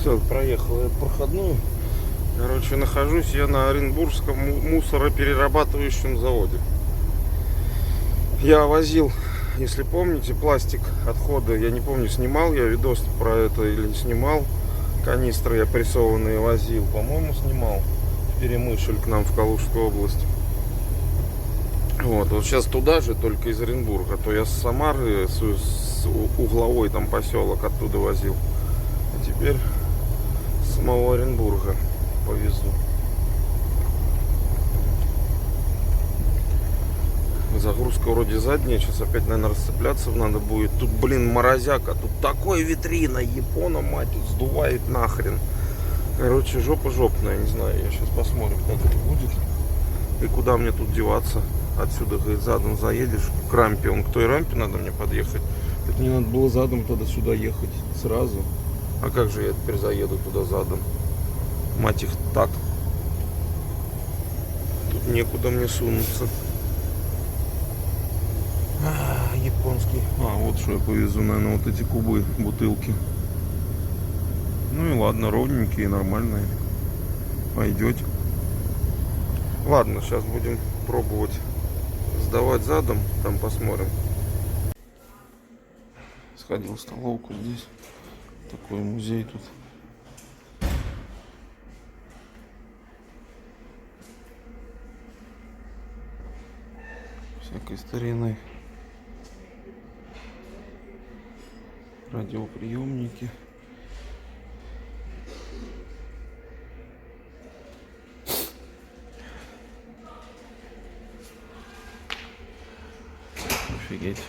Все, проехал я проходную. Короче, нахожусь я на Оренбургском мусороперерабатывающем заводе. Я возил, если помните, пластик отхода. Я не помню, снимал я видос про это или не снимал. Канистры я прессованные возил. По-моему, снимал. В Перемышль к нам в Калужскую область. Вот сейчас туда же, только из Оренбурга. То я с Самары, с угловой там поселок оттуда возил. А теперь с самого Оренбурга повезу. Загрузка вроде задняя. Сейчас опять, наверное, расцепляться надо будет. Тут, блин, морозяка. Тут такой витрина. Япона, мать, тут сдувает нахрен. Короче, жопа жопная. Не знаю, я сейчас посмотрим, как это будет. И куда мне тут деваться. Отсюда, говорит, задом заедешь к рампе. Он к той рампе надо мне подъехать. Так мне надо было задом тогда сюда ехать сразу. А как же я теперь заеду туда задом? Мать их так. Тут некуда мне сунуться. Японский. Вот что я повезу, наверное, вот эти кубы, бутылки. Ну и ладно, ровненькие, нормальные. Пойдет. Ладно, сейчас будем пробовать сдавать задом, там посмотрим. Сходил в столовку здесь. Такой музей тут. Всякой старины. Радиоприемники. Офигеть.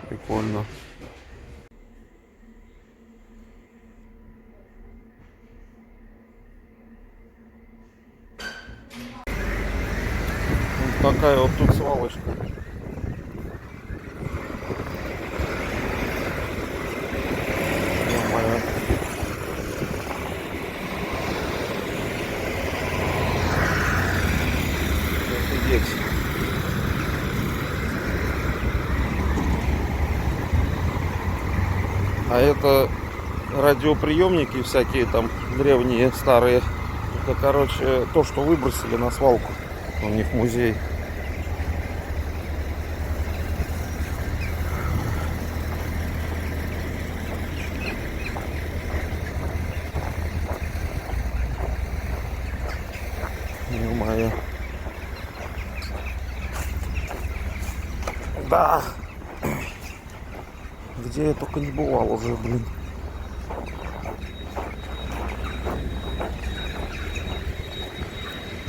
Прикольно. Вот такая вот тут свалочка. Ё-моё. Офигеть. А это радиоприемники всякие там древние, старые. Это, короче, то, что выбросили на свалку. У них музей. Ё-моё. Да. Где я только не бывал уже, блин.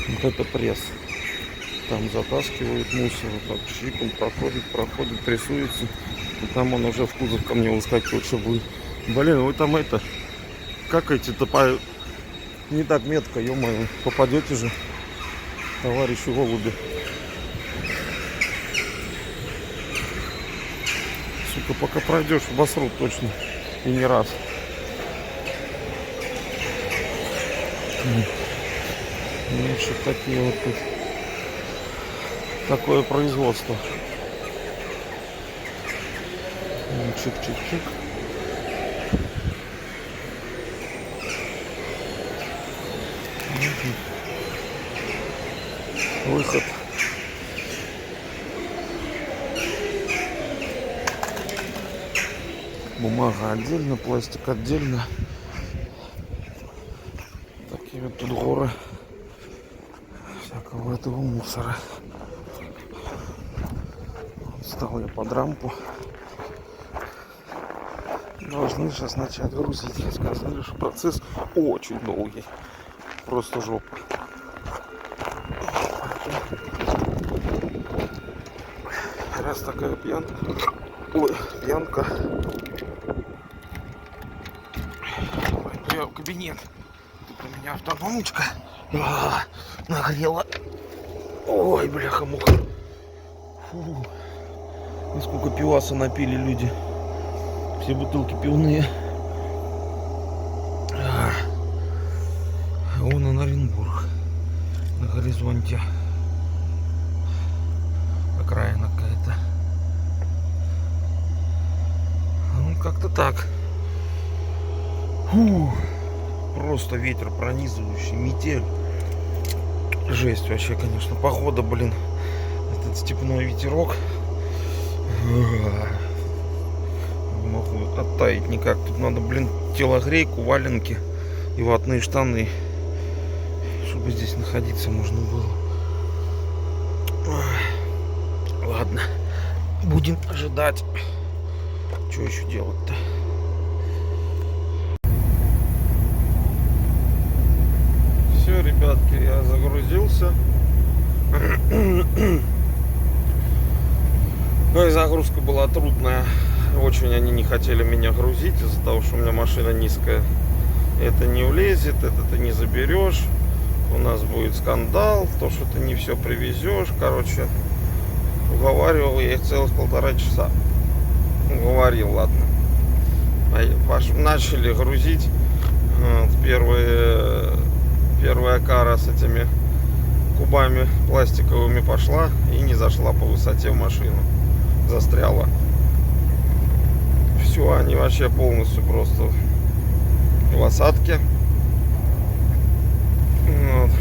Вот это пресс. Там затаскивают мусор, вот так чик, он проходит, прессуется. И там он уже в кузов ко мне выскакивает, что будет. Блин, вы там это, как эти-то не так метко, ё-моё, попадете же, товарищи голуби. Сука, пока пройдешь, обосрут точно. И не раз. Ну, что такие вот тут. Такое производство. Чик-чик-чик. Выход. Бумага отдельно, пластик отдельно. Такие вот тут горы всякого этого мусора. Встал я под рампу. Должны сейчас начать грузить. Сказали, что процесс очень долгий. Просто жопа. Раз такая пьянка. Ой, пьянка. я в кабинет. Тут у меня автономочка нагрела. Ой, бляха-муха. Фу. И сколько пиваса напили люди. Все бутылки пивные. Вон он, Оренбург. На горизонте. Окраина какая-то. Ну, как-то так. Фу. Просто ветер пронизывающий, метель. Жесть вообще, конечно. Погода, блин. Этот степной ветерок. Не могу оттаять никак. Тут надо, блин, телогрейку, валенки и ватные штаны, чтобы здесь находиться можно было. Ладно. Будем ожидать. Что еще делать-то? Все, ребятки, я загрузился. Ну и загрузка была трудная. Очень они не хотели меня грузить из-за того, что у меня машина низкая. Это не влезет, это ты не заберешь. У нас будет скандал, то, что ты не все привезешь. Короче, уговаривал я их целых 1,5 часа. Уговорил, ладно. Начали грузить. Первая кара с этими кубами пластиковыми пошла и не зашла по высоте в машину. Застряла. Все, они вообще полностью просто в осадке. Вот.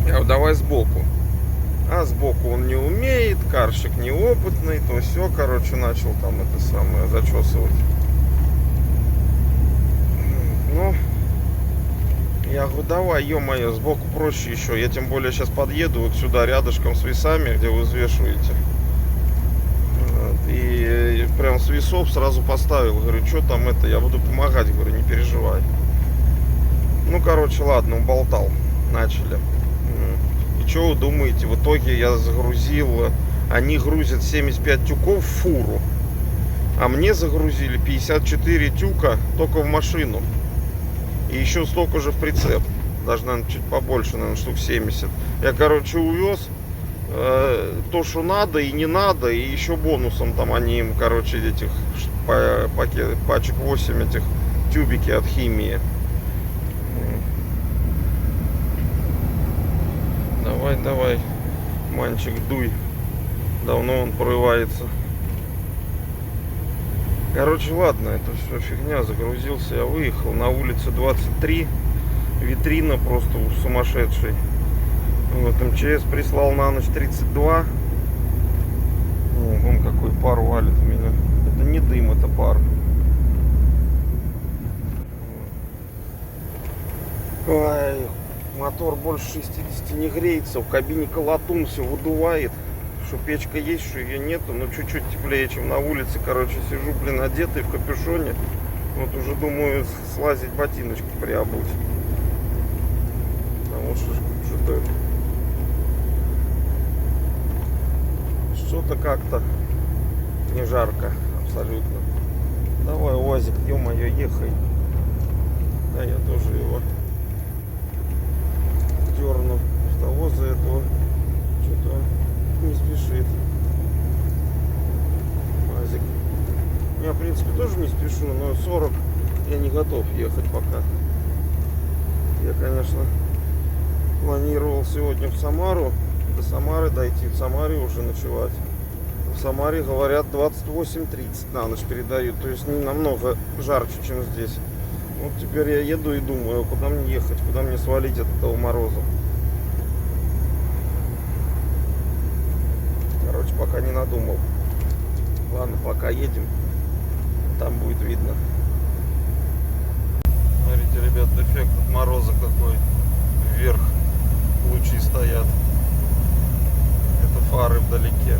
Я говорю, давай сбоку. А сбоку он не умеет, карщик неопытный, то все, короче, начал там это самое зачесывать. Ну, я говорю, давай, ё-моё, сбоку проще еще. Я тем более сейчас подъеду вот сюда рядышком с весами, где вы взвешиваете. Вот, и прям с весов сразу поставил. Говорю, что там это, я буду помогать. Говорю, не переживай. Ну, короче, ладно, уболтал. Начали. И что вы думаете? В итоге я загрузил. Они грузят 75 тюков в фуру. А мне загрузили 54 тюка только в машину. И еще столько же в прицеп. Даже, наверное, чуть побольше, наверное, штук 70. Я, короче, увез то, что надо и не надо. И еще бонусом там они им, короче, этих пачек 8 этих тюбики от химии. Давай, давай, мальчик, дуй. Давно он прорывается. Короче, ладно, это все фигня. Загрузился, я выехал. На улице 23. Витрина просто сумасшедшая. Вот МЧС прислал на ночь 32. Вон какой пар валит у меня. Это не дым, это пар. Ой, мотор больше 60 не греется. В кабине колотун все выдувает. Что печка есть, что ее нету, но чуть-чуть теплее, чем на улице. Короче, сижу, блин, одетый в капюшоне. Вот уже думаю слазить ботиночки приобуть. Потому что-то как-то не жарко абсолютно. Давай, УАЗик, ё-моё, ехай. Да, я тоже его дерну. Автовоза этого что-то не спешит. УАЗик. Я, в принципе, тоже не спешу, но 40 я не готов ехать пока. Я, конечно, планировал сегодня в Самару, до Самары дойти, в Самаре уже ночевать. В Самаре, говорят, 28-30 на ночь передают, то есть не намного жарче, чем здесь. Вот теперь я еду и думаю, куда мне ехать, куда мне свалить от этого мороза. Короче, пока не надумал. Ладно, пока едем, там будет видно. Смотрите, ребят, эффект от мороза какой. Вверх лучи стоят. Это фары вдалеке.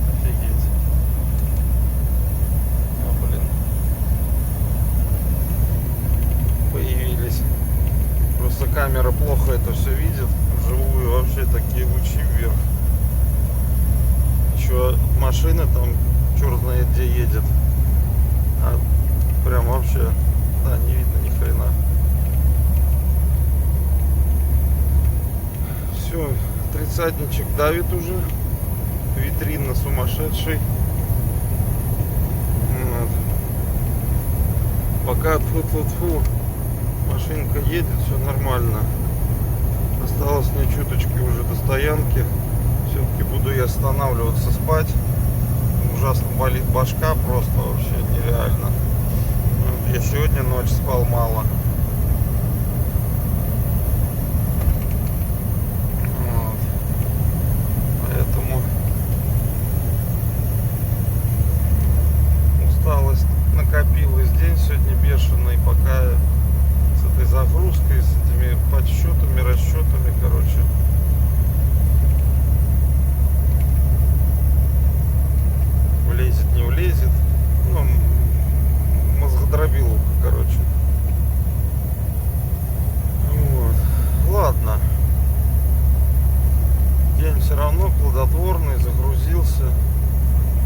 Офигеть. А, блин. Появились. Просто камера плохо это все видит. Вживую вообще такие лучи вверх. Еще машина там черт знает где едет. А прям вообще, да, не видно ни хрена. Все, тридцатничек давит уже. Витрина сумасшедший. Вот. Пока тьфу-тьфу-тьфу машинка едет, все нормально. Осталось мне чуточки уже до стоянки. Все-таки буду я останавливаться спать. Ужасно болит башка, просто вообще нереально. Вот я сегодня ночь спал мало. Вот. Поэтому усталость накопилась. День сегодня бешеный, пока с этой загрузкой, с этими подсчетами, расчетами, короче. Влезет, не влезет. Ну, мозгодробиловка, короче. Вот. Ладно. День все равно плодотворный, загрузился.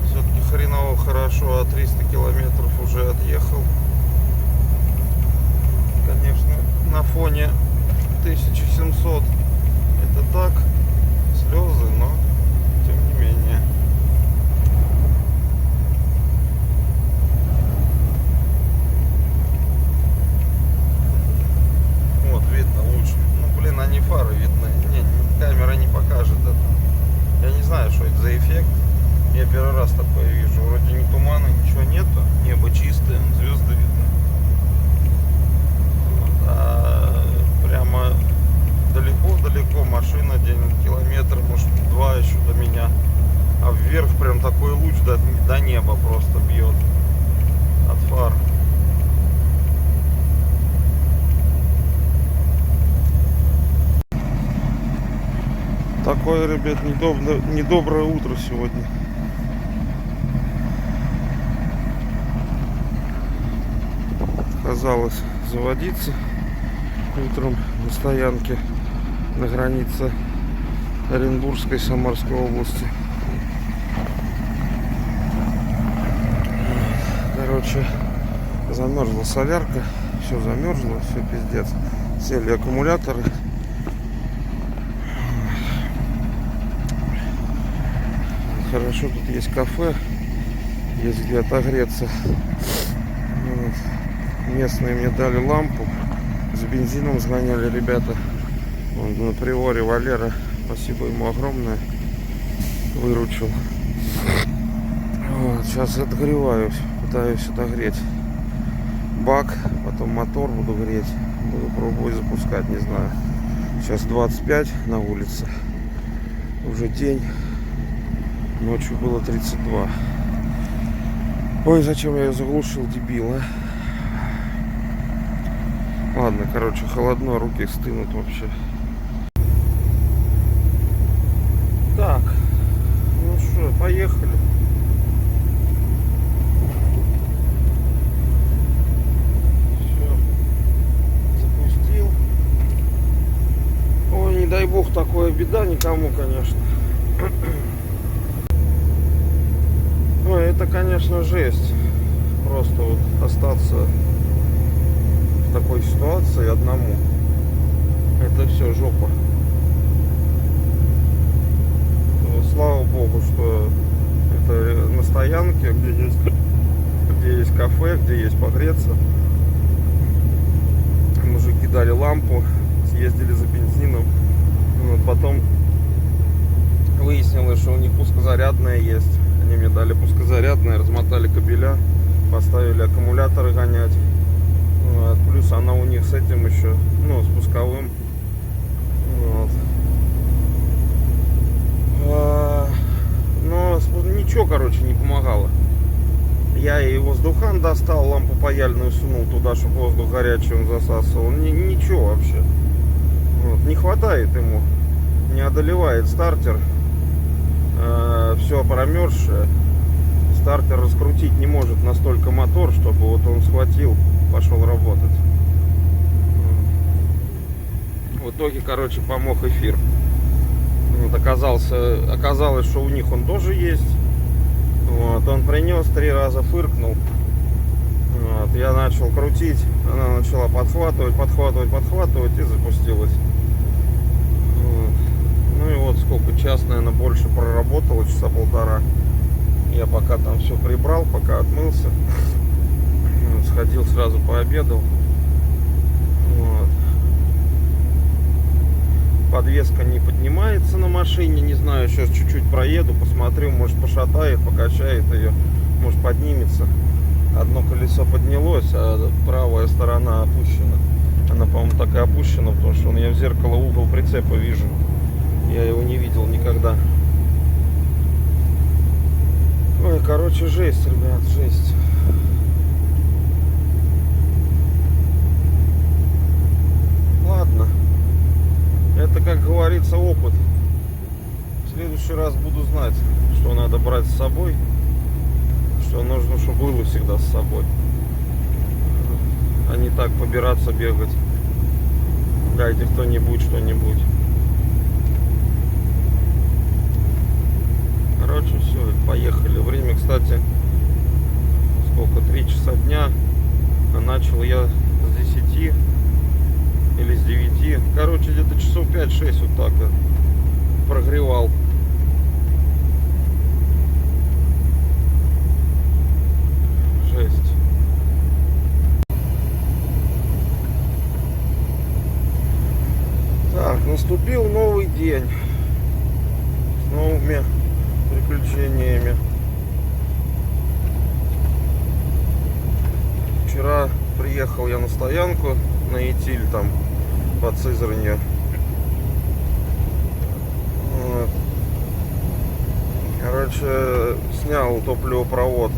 Все-таки хреново хорошо, а 300 километров уже отъехал. Конечно, на фоне 1700 это так, слезы, но тем не менее. Вот, видно лучше. Ну, блин, они фары видны. Не, камера не покажет это. Я не знаю, что это за эффект. Я первый раз такое вижу. Вроде ни тумана, ничего нету. Небо чистое, звезды видны. А прямо далеко-далеко машина, километр, может 2 еще до меня. А вверх прям такой луч до неба просто бьет от фар. Такое, ребят, недоброе утро сегодня. Отказалась заводиться утром на стоянке на границе Оренбургской и Самарской области. Короче, замерзла солярка, все замерзло, все пиздец. Сели аккумуляторы. Хорошо, тут есть кафе, есть где отогреться. Вот. Местные мне дали лампу, с бензином сгоняли ребята. Он на Приоре Валера, спасибо ему огромное, выручил. Вот, сейчас отогреваюсь, пытаюсь отогреть бак, потом мотор буду греть, буду пробовать запускать, не знаю. Сейчас 25 на улице, уже день. Ночью было 32. Ой, зачем я ее заглушил, дебил, а? Ладно, короче, холодно, руки стынут вообще. Так, ну что, поехали. Все, запустил. Ой, не дай бог, такое беда никому, конечно. Ой, это, конечно, жесть. Просто вот остаться в такой ситуации одному. Это все жопа. Слава богу, что это на стоянке, где есть кафе, где есть погреться. Мужики дали лампу, съездили за бензином. Вот, потом выяснилось, что у них пускозарядная есть. Они мне дали пускозарядное, размотали кабеля, поставили аккумуляторы гонять. Вот. Плюс она у них с этим еще, ну, с пусковым. Вот. Но ничего, короче, не помогало. Я и воздухан достал, лампу паяльную сунул туда, чтобы воздух горячий он засасывал. Ничего вообще. Вот. Не хватает ему. Не одолевает стартер. Все промерзшее. Стартер раскрутить не может настолько мотор, чтобы вот он схватил, пошел работать. В итоге, короче, помог эфир. Вот, оказалось, что у них он тоже есть. Вот, он принес, 3 раза фыркнул. Вот, Я начал крутить, она начала подхватывать и запустилась. Вот. Ну и вот сколько, час, наверное, больше проработала, часа полтора. Я пока там все прибрал, пока отмылся. Вот, сходил, сразу пообедал. Вот. Подвеска не поднимается на машине, не знаю, сейчас чуть-чуть проеду, посмотрю, может пошатает, покачает ее, может поднимется. Одно колесо поднялось, а правая сторона опущена. Она, по-моему, так и опущена, потому что я в зеркало угол прицепа вижу. Я его не видел никогда. Ой, короче, жесть, ребят, жесть. Ладно. Это, как говорится, опыт. В следующий раз буду знать, что надо брать с собой. Что нужно, чтобы было всегда с собой. А не так побираться, бегать. Дайте кто-нибудь что-нибудь. Короче, все, поехали. Время, кстати, сколько? 3 часа дня. А начал я с 10 или с 9. Короче, где-то часов 5-6 вот так прогревал. Жесть. Так, наступил новый день. С новыми приключениями. Вчера приехал я на стоянку на Итиль, там под Сызранью. Вот. Короче, снял топливопровод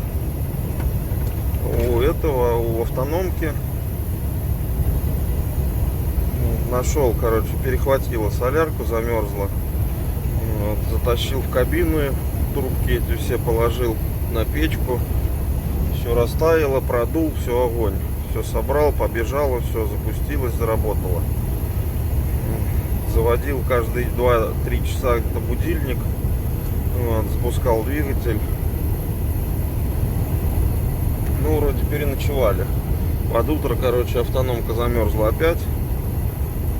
у автономки. Нашел, короче, перехватила солярку, замерзла. Вот, затащил в кабину, трубки эти все положил на печку. Все растаяло, продул, все, огонь. Все собрал, побежало, все запустилось, заработало. Заводил каждые 2-3 часа это будильник. Вот, запускал двигатель. Ну, вроде переночевали. Под утро, короче, автономка замерзла опять.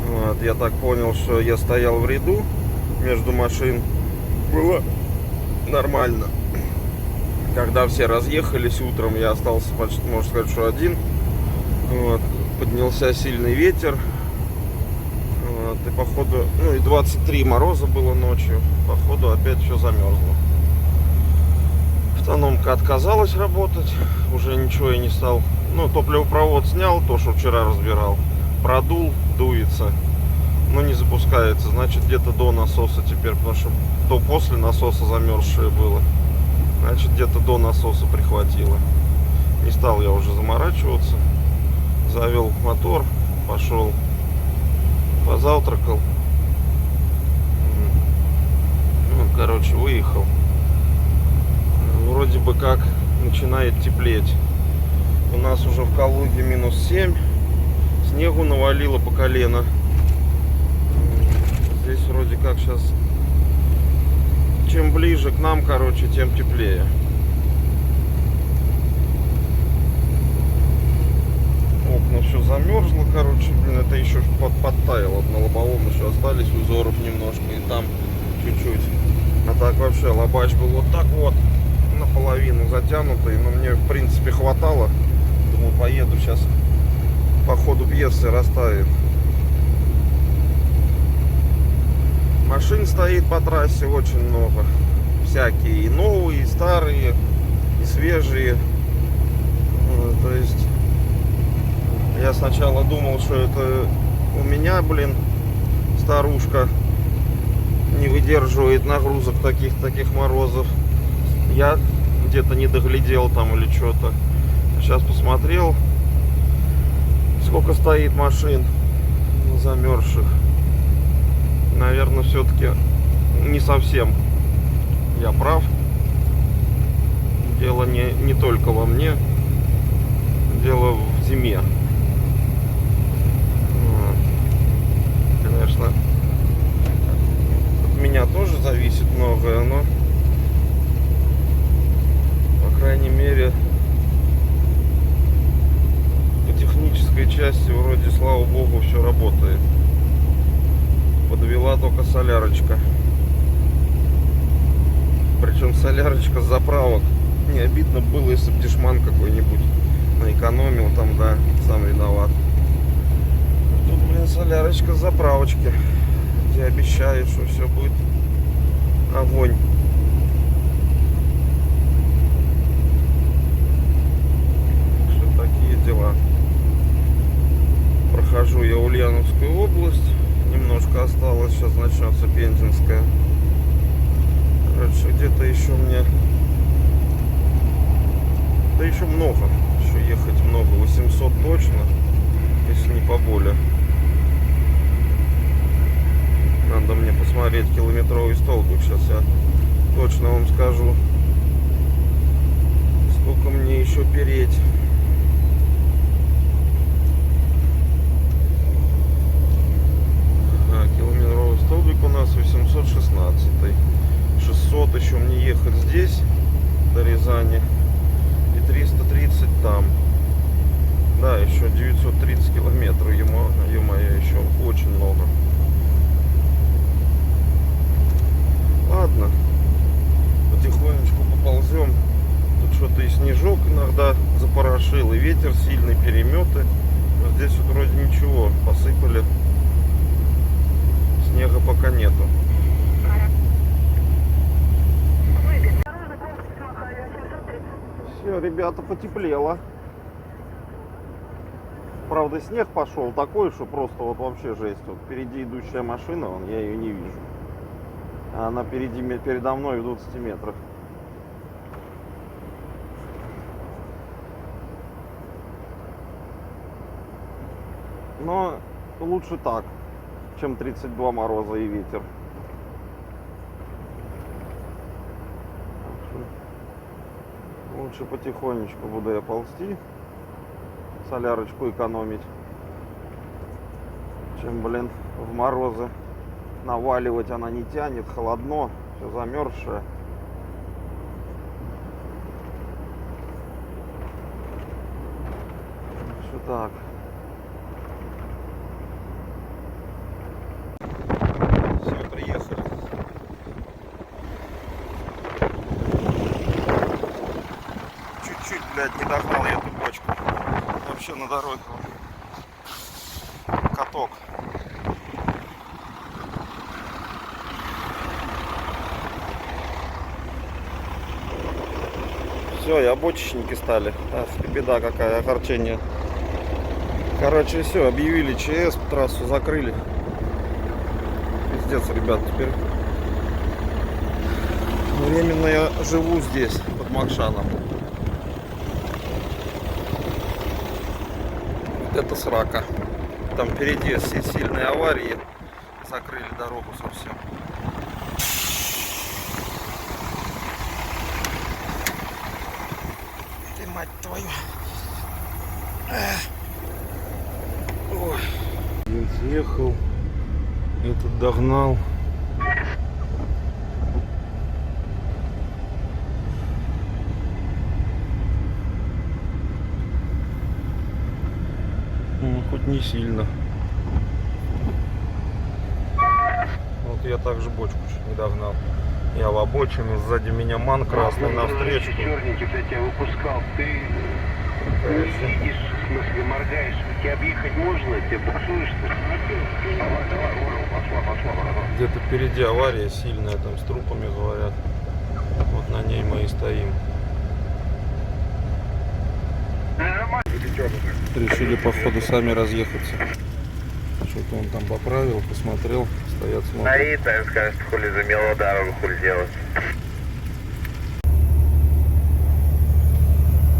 Вот, я так понял, что я стоял в ряду между машин. Было нормально. Когда все разъехались утром, я остался почти, можно сказать, что один. Вот, поднялся сильный ветер. Вот, и походу, ну и 23 мороза было ночью. Походу опять все замерзло. Автономка отказалась работать. Уже ничего я не стал. Ну, топливопровод снял, то, что вчера разбирал. Продул, дуется. Но не запускается. Значит, где-то до насоса теперь. Потому что то после насоса замерзшее было. Значит, где-то до насоса прихватило. Не стал я уже заморачиваться. Завел мотор, пошел, позавтракал. Ну, короче, выехал. Вроде бы как начинает теплеть. У нас уже в Калуге -7. Снегу навалило по колено. Здесь вроде как сейчас, чем ближе к нам, короче, тем теплее. Окна все замерзло, короче, блин, это еще подтаяло. На лобовом еще остались узоров немножко, и там чуть-чуть. А так вообще лобач был вот так вот, наполовину затянутый, но мне в принципе хватало. Думаю, поеду сейчас, по ходу пьесы растает. Машин стоит по трассе очень много. Всякие и новые, и старые, и свежие. То есть я сначала думал, что это у меня, блин, старушка не выдерживает нагрузок таких морозов. Я где-то не доглядел там или что-то. Сейчас посмотрел, сколько стоит машин замерзших. Наверное, все-таки не совсем я прав. Дело не только во мне, дело в зиме. Конечно, от меня тоже зависит многое, но по крайней мере запчасти вроде, слава богу, все работает. Подвела только солярочка. Причем солярочка с заправок. Не обидно было, если бы дешман какой-нибудь наэкономил там, да, сам виноват. Тут, блин, солярочка с заправочки, где обещают, что все будет огонь. Что такие дела. Прохожу я Ульяновскую область. Немножко осталось, сейчас начнется Пензенская. Короче, где-то еще мне... Да еще много. Еще ехать много. 800 точно, если не поболее. Надо мне посмотреть километровый столбик. Сейчас я точно вам скажу, сколько мне еще переть. Километровый столбик у нас 816. 600 еще мне ехать здесь до Рязани. И 330 там. Да, еще 930 километров. Ё-моё, еще очень много. Ладно. Потихонечку поползем. Тут что-то и снежок иногда запорошил, и ветер сильный, переметы. Но здесь вот вроде ничего. Посыпали. Снега пока нету. Все, ребята, потеплело. Правда, снег пошел такой, что просто вот вообще жесть. Вот впереди идущая машина, я ее не вижу. А она передо мной в 20 метрах. Но лучше так, чем 32 мороза и ветер. Лучше потихонечку буду я ползти, солярочку экономить, чем, блин, в морозы наваливать. Она не тянет, холодно, все замерзшее. Что так. Все, приехали. Чуть-чуть, блядь, не догнал я эту бочку. Вообще на дороге каток. Все, и обочечники стали. Ах, беда какая, огорчение. Короче, все, объявили ЧС, трассу закрыли. Пиздец, ребят, теперь временно я живу здесь, под Макшаном. Это срака. Там впереди все сильные аварии, закрыли дорогу совсем. Ты, мать твою. Ой. Один съехал, этот догнал. Хоть не сильно. Вот я также бочку чуть не догнал. Я в обочину, сзади меня ман красный навстречу. Черненький, я тебя выпускал, ты не видишь, в смысле моргаешь, тебе объехать можно, тебе буксуешь. Где-то впереди авария сильная, там с трупами говорят. Вот на ней мы и стоим. Решили походу сами разъехаться. Что-то он там поправил, посмотрел, стоят, смотрят. Стоит, так скажет, хули замело дорогу, хули делать.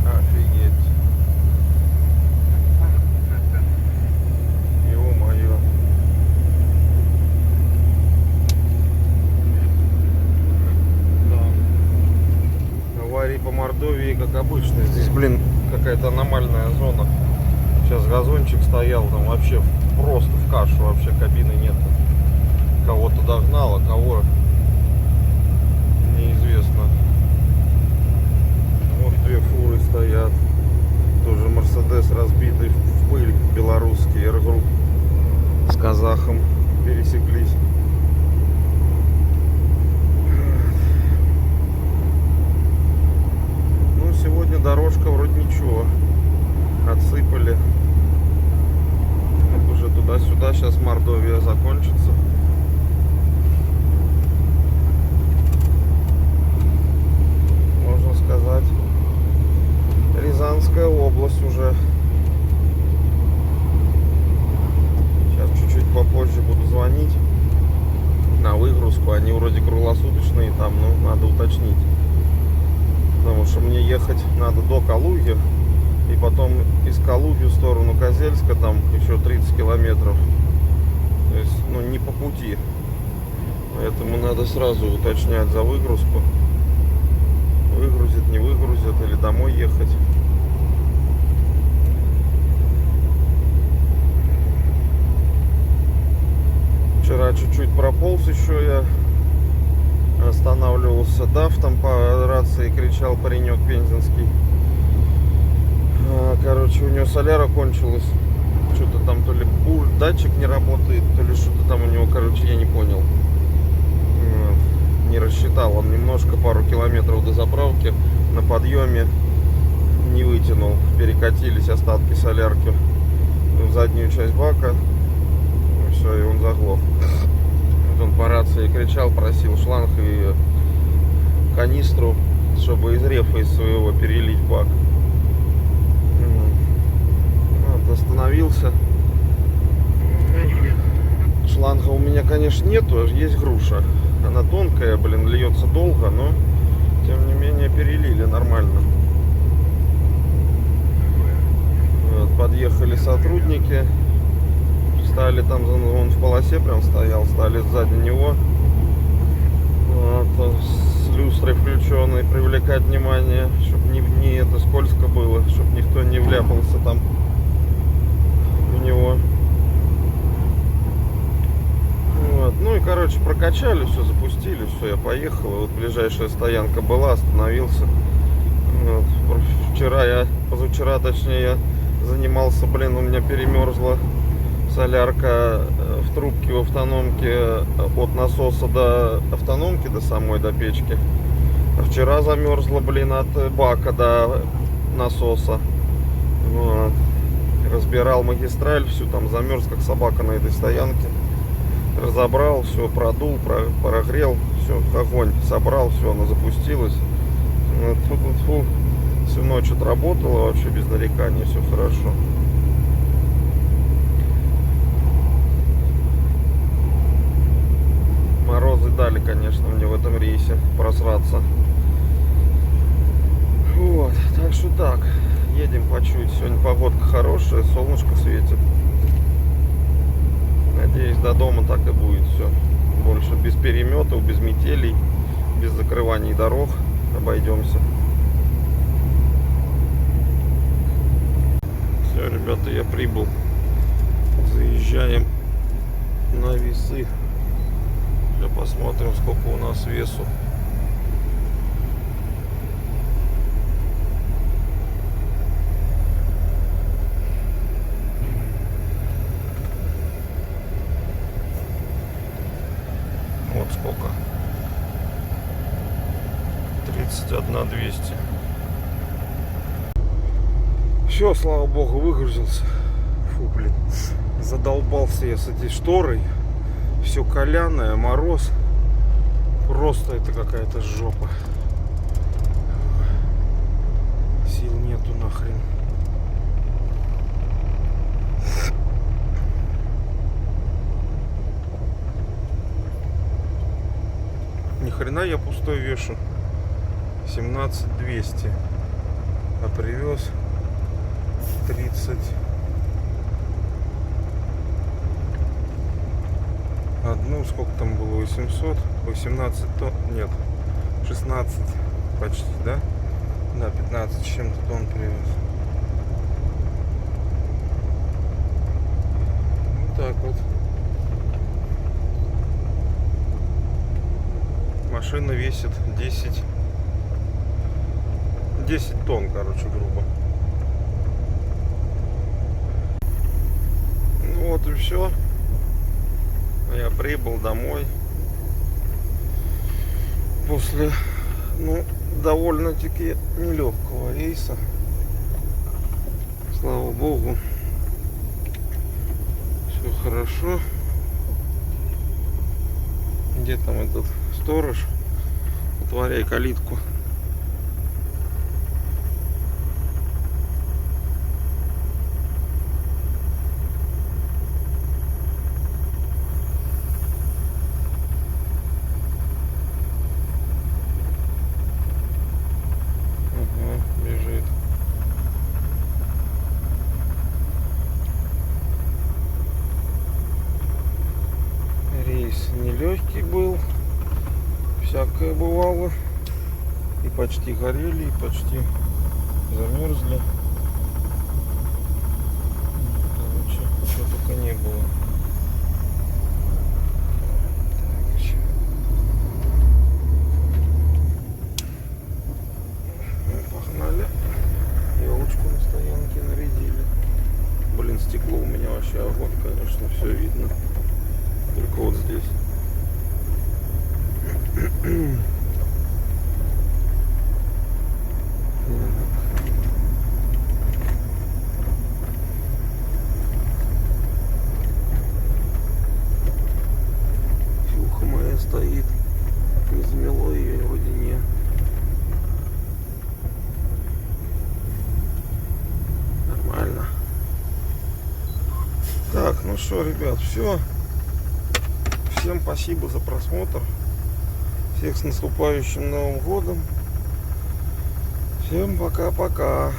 Офигеть. Ё-моё. Да. Аварии по Мордовии, как обычно. Здесь, блин, какая-то аномальная зона. Сейчас газончик стоял, там вообще просто в кашу, вообще кабины нет. Кого-то догнал, а кого неизвестно. Вот две фуры стоят. Тоже Мерседес разбитый в пыль, белорус. казахом пересеклись. Ну, сегодня дорожка вроде ничего. Отсыпали. Вот уже туда-сюда. Сейчас Мордовия закончится. Можно сказать, Рязанская область уже. Сейчас чуть-чуть попозже буду звонить на выгрузку. Они вроде круглосуточные там, но надо уточнить. Потому что мне ехать надо до Калуги. И потом из Калуги в сторону Козельска там еще 30 километров. То есть, ну, не по пути. Поэтому надо сразу уточнять за выгрузку. Выгрузят, не выгрузят, или домой ехать. Вчера чуть-чуть прополз еще я. Останавливался ДАФ, там по рации кричал паренек пензенский. Короче, у него соляра кончилась. Что-то там то ли датчик не работает, то ли что-то там у него, короче, я не понял. Не рассчитал. Он немножко, пару километров до заправки на подъеме не вытянул. Перекатились остатки солярки в заднюю часть бака. И все, и он заглох. Вот он по рации кричал, просил шланг и канистру, чтобы из рефа из своего перелить в бак. Вот, остановился. Шланга у меня, конечно, нету, есть груша. Она тонкая, блин, льется долго, но тем не менее перелили нормально. Вот, подъехали сотрудники, стали там, он в полосе прям стоял, стали сзади него. Вот, с люстрой включенной, привлекать внимание, чтобы не это скользко было, чтобы никто не вляпался там в него. Вот. Ну и, короче, прокачали, все, запустили, все, я поехал. Вот ближайшая стоянка была, остановился. Вот. Позавчера, точнее, я занимался, блин, у меня перемерзла солярка в трубке в автономке от насоса до автономки, до самой, до печки. А вчера замерзла, блин, от бака до насоса. Вот. Разбирал магистраль, всю там замерз, как собака на этой стоянке. Разобрал, все, продул, прогрел, все, огонь собрал, все, она запустилась. Вот, всю ночь отработала, вообще без нареканий, все хорошо. Морозы дали, конечно, мне в этом рейсе просраться. Вот, так что так, едем по чуть. Сегодня погодка хорошая, солнышко светит. Надеюсь, до дома так и будет все. Больше без переметов, без метелей, без закрываний дорог обойдемся. Все, ребята, я прибыл. Заезжаем на весы. Сейчас посмотрим, сколько у нас весу. Вот сколько. 31 200. Все, слава богу, выгрузился. Фу, блин. Задолбался я с этой шторой. Все коляное, мороз. Просто это какая-то жопа. Сил нету нахрен. Ни хрена я пустой вешу. 17 200. А привез 30. Одну, сколько там было, 800, 18 тонн, нет, 16 почти, да? Да, 15 с чем-то тонн привез. Вот так вот. Машина весит 10 тонн, короче, грубо. Ну вот и все. прибыл домой после, ну, довольно-таки нелегкого рейса. Слава богу, все хорошо. Где там этот сторож? Отворяй калитку. Бежит. Рейс нелегкий был, всякое бывало, и почти горели, и почти замерзли. Короче, чего только не было. Так, ща. Ну, погнали. Елочку на стоянке нарядили. Блин, стекло у меня вообще огонь, конечно, все видно. Только вот здесь. Фюха моя стоит. Не замело ее вроде не. Нормально. Так, ну что, ребят, все. Всем спасибо за просмотр. Всех с наступающим Новым годом. Всем пока-пока.